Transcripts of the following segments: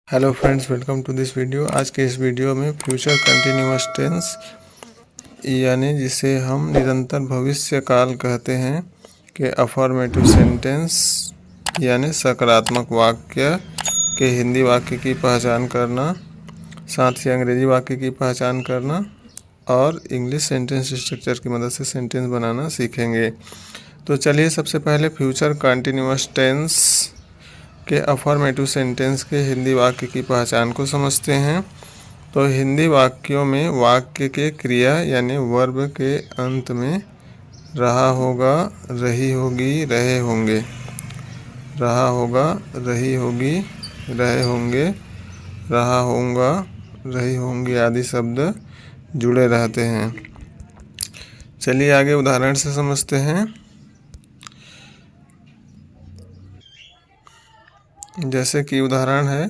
Hello friends, welcome to this video. आज के इस वीडियो में फ्यूचर कंटिन्यूअस टेंस यानी जिसे हम निरंतर भविष्य काल कहते हैं के अफर्मेटिव सेंटेंस यानी सकारात्मक वाक्य के हिंदी वाक्य की पहचान करना, साथ ही अंग्रेजी वाक्य की पहचान करना और इंग्लिश सेंटेंस स्ट्रक्चर की मदद से सेंटेंस बनाना सीखेंगे। तो चलिए सबसे पहले फ्यूचर कंटिन्यूअस टेंस के अफर्मेटिव सेंटेंस के हिंदी वाक्य की पहचान को समझते हैं। तो हिंदी वाक्यों में वाक्य के क्रिया यानी वर्ब के अंत में रहा होगा, रही होगी, रहे होंगे, रहा होगा, रही होगी, रहे होंगे, रहा होगा, रही होंगी आदि शब्द जुड़े रहते हैं। चलिए आगे उदाहरण से समझते हैं। जैसे कि उदाहरण है,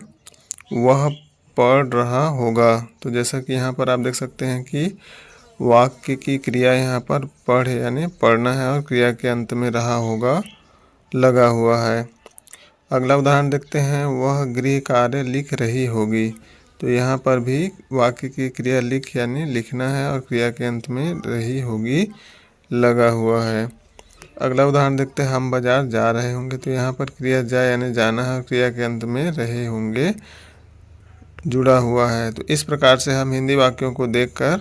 वह पढ़ रहा होगा। तो जैसा कि यहाँ पर आप देख सकते हैं कि वाक्य की क्रिया यहाँ पर पढ़ यानी पढ़ना है और क्रिया के अंत में रहा होगा लगा हुआ है। अगला उदाहरण देखते हैं, वह गृह कार्य लिख रही होगी। तो यहाँ पर भी वाक्य की क्रिया लिख यानी लिखना है और क्रिया के अंत में रही होगी लगा हुआ है। अगला उदाहरण देखते हैं, हम बाजार जा रहे होंगे। तो यहाँ पर क्रिया जा यानी जाना है और क्रिया के अंत में रहे होंगे जुड़ा हुआ है। तो इस प्रकार से हम हिंदी वाक्यों को देखकर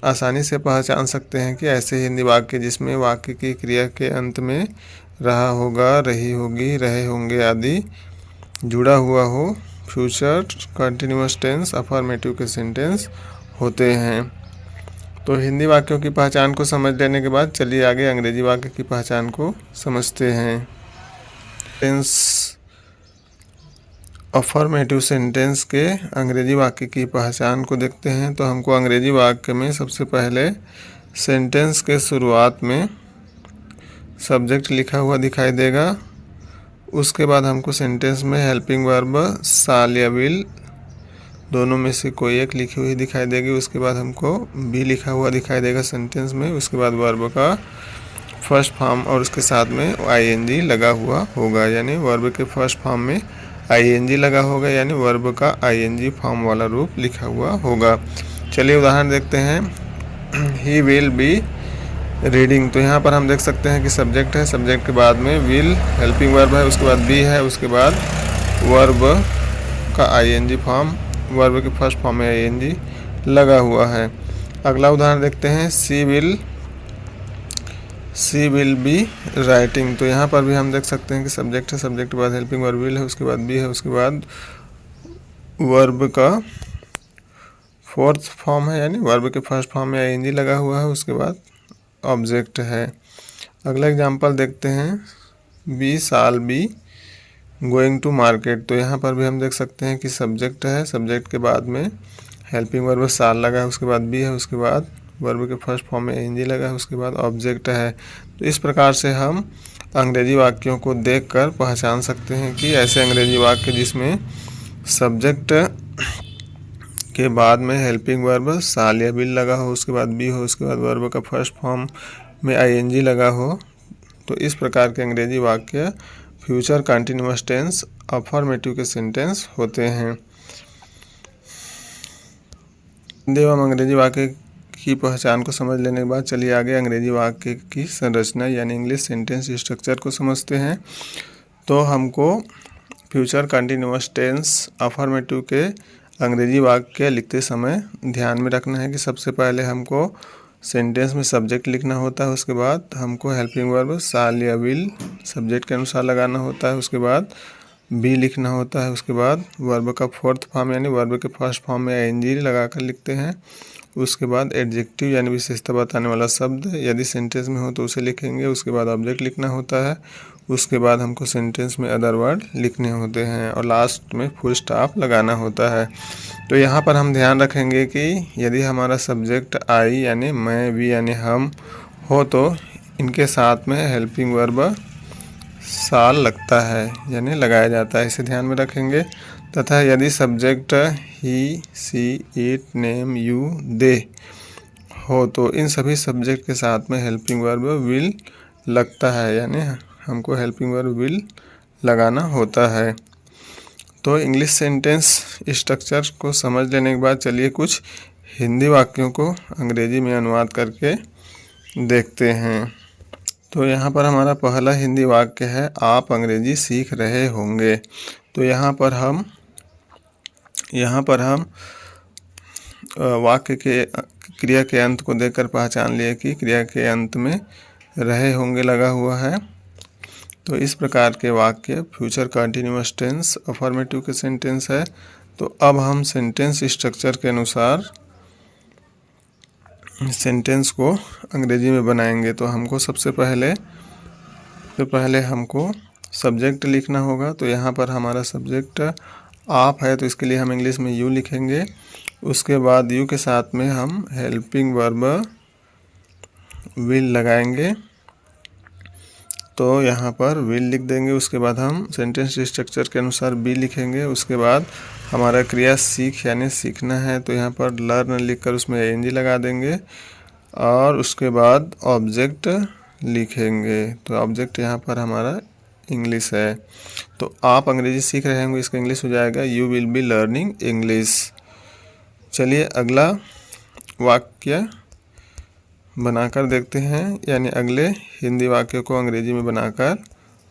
आसानी से पहचान सकते हैं कि ऐसे हिंदी वाक्य जिसमें वाक्य की क्रिया के अंत में रहा होगा, रही होगी, रहे होंगे आदि जुड़ा हुआ हो, फ्यूचर कंटिन्यूअस टेंस अफर्मेटिव के सेंटेंस होते हैं। तो हिंदी वाक्यों की पहचान को समझ लेने के बाद चलिए आगे अंग्रेजी वाक्य की पहचान को समझते हैं। टेंस अफर्मेटिव सेंटेंस के अंग्रेजी वाक्य की पहचान को देखते हैं। तो हमको अंग्रेजी वाक्य में सबसे पहले सेंटेंस के शुरुआत में सब्जेक्ट लिखा हुआ दिखाई देगा। उसके बाद हमको सेंटेंस में हेल्पिंग वर्ब शाल या विल दोनों में से कोई एक लिखी हुई दिखाई देगी। उसके बाद हमको बी लिखा हुआ दिखाई देगा सेंटेंस में। उसके बाद वर्ब का फर्स्ट फॉर्म और उसके साथ में आईएनजी लगा हुआ होगा, यानी वर्ब के फर्स्ट फॉर्म में आईएनजी लगा होगा, यानी वर्ब का आईएनजी फॉर्म वाला रूप लिखा हुआ होगा। चलिए उदाहरण देखते हैं। He will be reading. तो यहाँ पर हम देख सकते हैं कि सब्जेक्ट है, सब्जेक्ट के बाद में विल हेल्पिंग वर्ब है, उसके बाद बी है, उसके बाद वर्ब का आईएनजी फॉर्म, वर्ब के फर्स्ट फॉर्म में आईएनजी लगा हुआ है। अगला उदाहरण देखते हैं, सी विल बी राइटिंग। तो यहाँ पर भी हम देख सकते हैं कि सब्जेक्ट है, सब्जेक्ट के बाद हेल्पिंग वर्ब विल है, उसके बाद बी है, उसके बाद वर्ब का फोर्थ फॉर्म है, यानी वर्ब के फर्स्ट फॉर्म में आईएनजी लगा हुआ है, उसके बाद ऑब्जेक्ट है। अगला एग्जांपल देखते हैं, we shall be going to market. तो यहाँ पर भी हम देख सकते हैं कि सब्जेक्ट है, सब्जेक्ट के बाद में हेल्पिंग वर्ब शाल लगा है, उसके बाद बी है, उसके बाद वर्ब के फर्स्ट फॉर्म में एनजी लगा है, उसके बाद ऑब्जेक्ट है। तो इस प्रकार से हम अंग्रेजी वाक्यों को देखकर पहचान सकते हैं कि ऐसे अंग्रेजी वाक्य जिसमें सब्जेक्ट के बाद में हेल्पिंग वर्ब शाल या विल लगा हो, उसके बाद बी हो, उसके बाद वर्ब का फर्स्ट फॉर्म में आईएनजी लगा हो। तो इस प्रकार के अंग्रेजी वाक्य फ्यूचर कंटिन्यूअस टेंस अफर्मेटिव के सेंटेंस होते हैं। हिंदी एवं अंग्रेजी वाक्य की पहचान को समझ लेने के बाद चलिए आगे अंग्रेजी वाक्य की संरचना यानी इंग्लिश सेंटेंस स्ट्रक्चर को समझते हैं। तो हमको फ्यूचर कंटिन्यूअस टेंस अफर्मेटिव के अंग्रेजी वाक्य लिखते समय ध्यान में रखना है कि सबसे पहले हमको सेंटेंस में सब्जेक्ट लिखना होता है, उसके बाद हमको हेल्पिंग वर्ब शाल या विल सब्जेक्ट के अनुसार लगाना होता है, उसके बाद बी लिखना होता है, उसके बाद वर्ब का फोर्थ फॉर्म यानी वर्ब के फर्स्ट फॉर्म में आईएनजी लगाकर लिखते हैं, उसके बाद एडजेक्टिव यानी विशेषता बताने वाला शब्द यदि सेंटेंस में हो तो उसे लिखेंगे, उसके बाद ऑब्जेक्ट लिखना होता है, उसके बाद हमको सेंटेंस में अदर वर्ड लिखने होते हैं और लास्ट में फुल स्टॉप लगाना होता है। तो यहाँ पर हम ध्यान रखेंगे कि यदि हमारा सब्जेक्ट आई यानी मैं, वी यानी हम हो तो इनके साथ में हेल्पिंग वर्ब शाल लगता है यानी लगाया जाता है, इसे ध्यान में रखेंगे। तथा यदि subject he, she, it, name, you, they हो तो इन सभी सब्जेक्ट के साथ में हेल्पिंग वर्ब विल लगता है, यानी हमको हेल्पिंग वर्ब विल लगाना होता है। तो इंग्लिश सेंटेंस स्ट्रक्चर को समझ लेने के बाद चलिए कुछ हिंदी वाक्यों को अंग्रेजी में अनुवाद करके देखते हैं। तो यहाँ पर हमारा पहला हिंदी वाक्य है, आप अंग्रेजी सीख रहे होंगे। तो यहाँ पर हम वाक्य के क्रिया के अंत को देखकर पहचान लिए कि क्रिया के अंत में रहे होंगे लगा हुआ है। तो इस प्रकार के वाक्य फ्यूचर कंटिन्यूअस टेंस अफर्मेटिव के सेंटेंस है। तो अब हम सेंटेंस स्ट्रक्चर के अनुसार सेंटेंस को अंग्रेजी में बनाएंगे। तो हमको सबसे पहले हमको सब्जेक्ट लिखना होगा। तो यहाँ पर हमारा सब्जेक्ट आप है, तो इसके लिए हम इंग्लिश में यू लिखेंगे। उसके बाद यू के साथ में हम हेल्पिंग वर्ब विल लगाएंगे। तो यहाँ पर विल लिख देंगे। उसके बाद हम सेंटेंस स्ट्रक्चर के अनुसार बी लिखेंगे। उसके बाद हमारा क्रिया सीख यानी सीखना है, तो यहाँ पर लर्न लिखकर उसमें एनजी लगा देंगे। और उसके बाद ऑब्जेक्ट लिखेंगे। तो ऑब्जेक्ट यहाँ पर हमारा इंग्लिश है। तो आप अंग्रेजी सीख रहे होंगे, इसका इंग्लिश हो जाएगा you will be learning English. चलिए अगला वाक्य बनाकर देखते हैं, यानी अगले हिंदी वाक्य को अंग्रेजी में बनाकर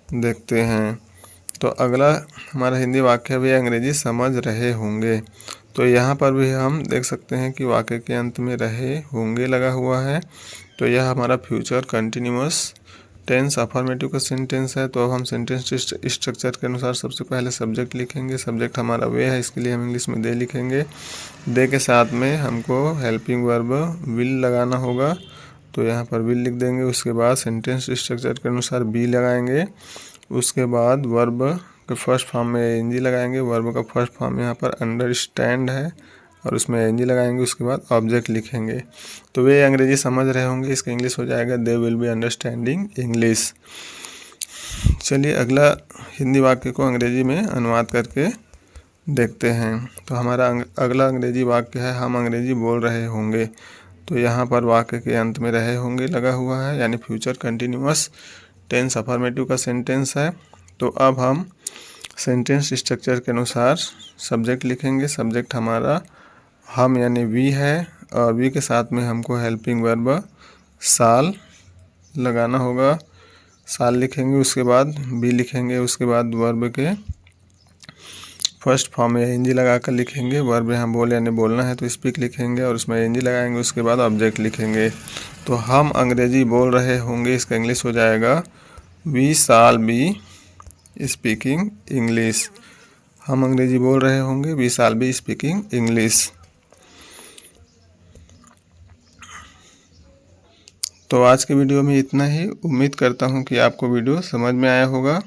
देखते हैं। तो अगला हमारा हिंदी वाक्य भी अंग्रेजी समझ रहे होंगे। तो यहाँ पर भी हम देख सकते हैं कि वाक्य के अंत में रहे होंगे लगा हुआ है। तो यह हमारा फ्यूचर कंटिन्यूअस टेंस अफर्मेटिव का सेंटेंस है। तो अब हम सेंटेंस स्ट्रक्चर के अनुसार सबसे पहले सब्जेक्ट लिखेंगे। सब्जेक्ट हमारा वे है, इसके लिए हम इंग्लिश में दे लिखेंगे। दे के साथ में हमको हेल्पिंग वर्ब विल लगाना होगा। तो यहाँ पर विल लिख देंगे। उसके बाद सेंटेंस स्ट्रक्चर के अनुसार बी लगाएंगे। उसके बाद वर्ब के फर्स्ट फॉर्म में एनजी लगाएंगे। वर्ब का फर्स्ट फॉर्म यहाँ पर अंडरस्टैंड है और उसमें एनजी लगाएंगे। उसके बाद ऑब्जेक्ट लिखेंगे। तो वे अंग्रेजी समझ रहे होंगे, इसका इंग्लिश हो जाएगा they will be understanding English. चलिए अगला हिंदी वाक्य को अंग्रेजी में अनुवाद करके देखते हैं। तो हमारा अगला अंग्रेजी वाक्य है, हम अंग्रेजी बोल रहे होंगे। तो यहाँ पर वाक्य के अंत में रहे होंगे लगा हुआ है, यानी फ्यूचर कंटिन्यूअस टेंस अफर्मेटिव का सेंटेंस है। तो अब हम सेंटेंस स्ट्रक्चर के अनुसार सब्जेक्ट लिखेंगे। सब्जेक्ट हमारा हम यानी वी है, और वी के साथ में हमको हेल्पिंग वर्ब साल लगाना होगा। साल लिखेंगे। उसके बाद बी लिखेंगे। उसके बाद वर्ब के फर्स्ट फॉर्म में एनजी लगा कर लिखेंगे। वर्ब यहाँ बोल यानी बोलना है, तो स्पीक लिखेंगे और उसमें एनजी लगाएंगे। उसके बाद ऑब्जेक्ट लिखेंगे। तो हम अंग्रेजी बोल रहे होंगे, इसका इंग्लिश हो जाएगा we shall be speaking English. हम अंग्रेजी बोल रहे होंगे, we shall be speaking English. तो आज के वीडियो में इतना ही। उम्मीद करता हूँ कि आपको वीडियो समझ में आया होगा।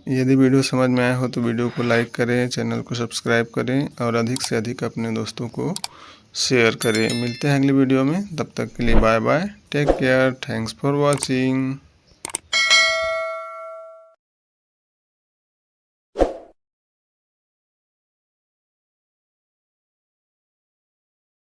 यदि वीडियो समझ में आया हो तो वीडियो को लाइक करें, चैनल को सब्सक्राइब करें और अधिक से अधिक अपने दोस्तों को शेयर करें। मिलते हैं अगली वीडियो में, तब तक के लिए bye bye, take care, thanks for watching.